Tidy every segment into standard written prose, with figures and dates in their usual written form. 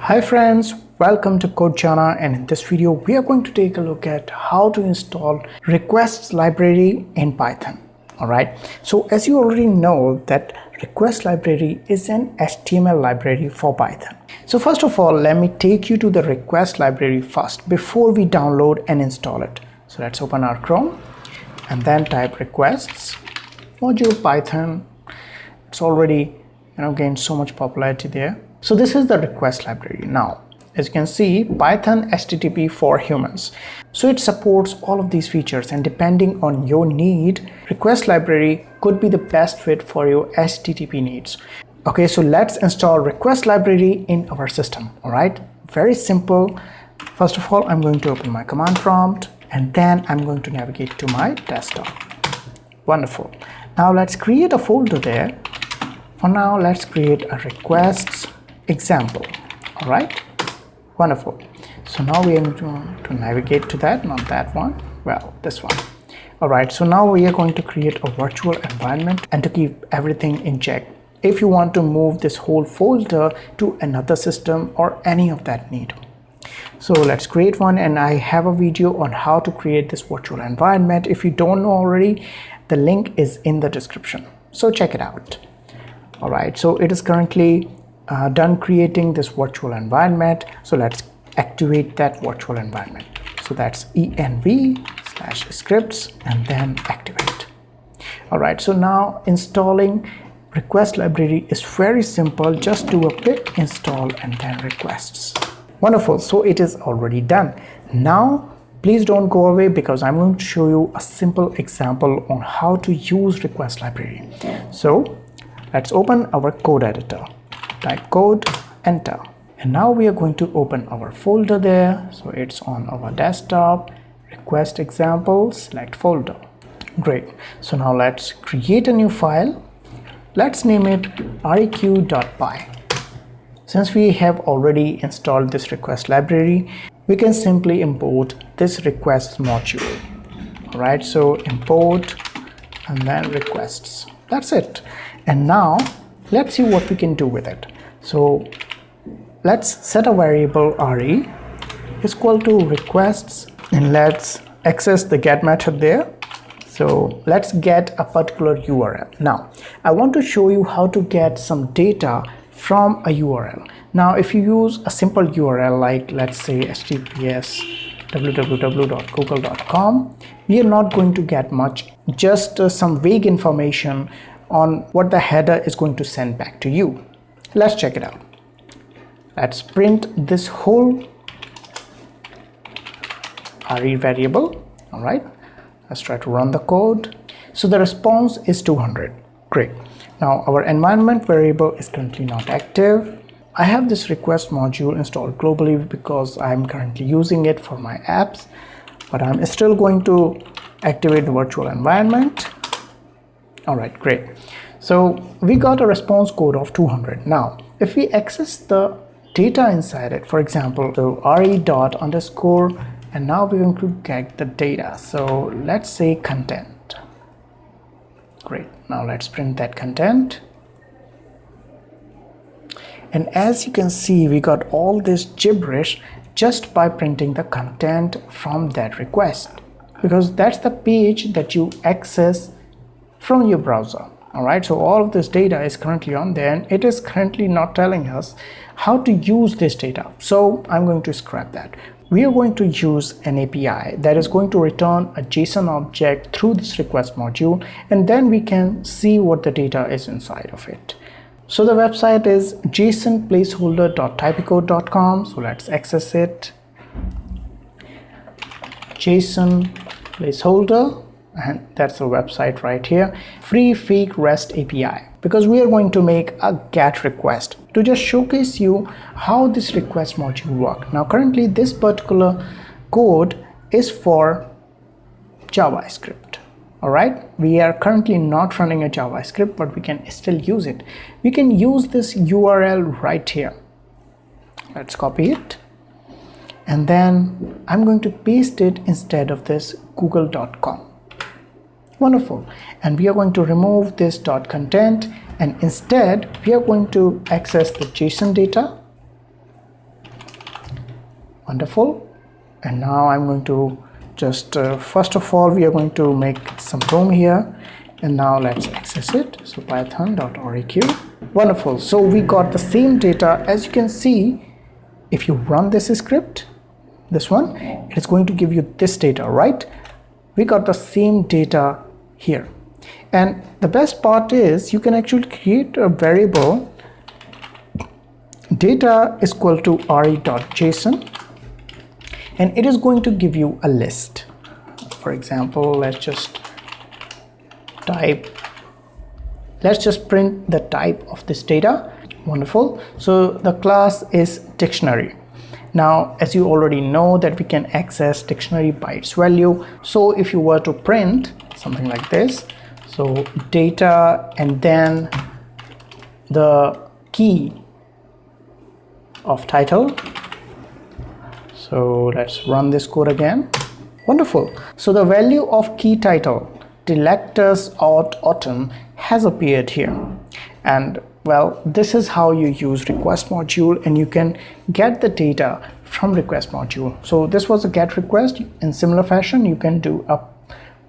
Hi friends, welcome to Code Jana, and in this video we are going to take a look at how to install requests library in Python. Alright, so as you already know that request library is an HTML library for Python. So first of all, let me take you to the request library first before we download and install it. So let's open our Chrome and then type requests module Python. It's already gained so much popularity there. So this is the request library. Now, as you can see, Python HTTP for humans. So it supports all of these features, and depending on your need, request library could be the best fit for your HTTP needs. Okay, so let's install request library in our system. All right, very simple. First of all, I'm going to open my command prompt and then I'm going to navigate to my desktop. Wonderful. Now let's create a folder there. For now, let's create a requests example. All right, wonderful. So now we are going to navigate to that, not that one, well, this one. All right, so now we are going to create a virtual environment and to keep everything in check if you want to move this whole folder to another system or any of that need. So let's create one, and I have a video on how to create this virtual environment. If you don't know already, the link is in the description, so check it out. All right, so it is currently done creating this virtual environment. So let's activate that virtual environment. So that's env/scripts and then activate. All right, so now installing request library is very simple. Just do a pip install and then requests. Wonderful, so it is already done. Now please don't go away, because I'm going to show you a simple example on how to use request library. So let's open our code editor. Type code, enter, and now we are going to open our folder there. So it's on our desktop, request example, select folder. Great. So now let's create a new file. Let's name it req.py. Since we have already installed this request library, we can simply import this requests module. All right, so import and then requests. That's it. And now let's see what we can do with it. So let's set a variable re is equal to requests, and let's access the get method there. So let's get a particular URL. Now I want to show you how to get some data from a URL. Now if you use a simple URL like, let's say, https www.google.com, we are not going to get much, just some vague information on what the header is going to send back to you. Let's check it out. Let's print this whole re variable. All right, let's try to run the code. So the response is 200. Great. Now our environment variable is currently not active. I have this request module installed globally because I'm currently using it for my apps, but I'm still going to activate the virtual environment. All right, great. So we got a response code of 200. Now if we access the data inside it, for example, so re dot underscore, and now we're going to get the data. So let's say content. Great. Now let's print that content. And as you can see, we got all this gibberish just by printing the content from that request, because that's the page that you access from your browser. All right, so all of this data is currently on there, and it is currently not telling us how to use this data. So I'm going to scrap that. We are going to use an API that is going to return a JSON object through this request module, and then we can see what the data is inside of it. So the website is jsonplaceholder.typicode.com. So let's access it. JSON placeholder. And that's the website right here. Free fake REST API, because we are going to make a GET request to just showcase you how this request module works. Now currently this particular code is for JavaScript. All right, we are currently not running a JavaScript, but we can still use it. We can use this URL right here. Let's copy it, and then I'm going to paste it instead of this google.com. Wonderful. And we are going to remove this .content, and instead we are going to access the JSON data Wonderful. And now I'm going to just first of all we are going to make some room here, and now let's access it. So python.req. Wonderful. So we got the same data. As you can see, if you run this script, this one, it is going to give you this data, right? We got the same data here. And the best part is you can actually create a variable data is equal to re.json, and it is going to give you a list. For example, let's just print the type of this data. Wonderful. So the class is dictionary. Now, as you already know that we can access dictionary by its value. So if you were to print something like this, so data and then the key of title. So let's run this code again. Wonderful. So the value of key title delectors autumn has appeared here. And well, this is how you use request module, and you can get the data from request module. So this was a get request. In similar fashion, you can do a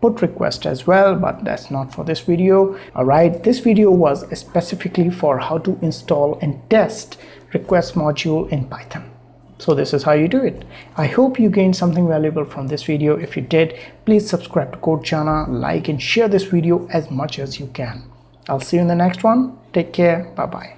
put request as well, but that's not for this video. All right, this video was specifically for how to install and test request module in Python. So this is how you do it. I hope you gained something valuable from this video. If you did, please subscribe to Code Jana, like and share this video as much as you can. I'll see you in the next one. Take care. Bye bye.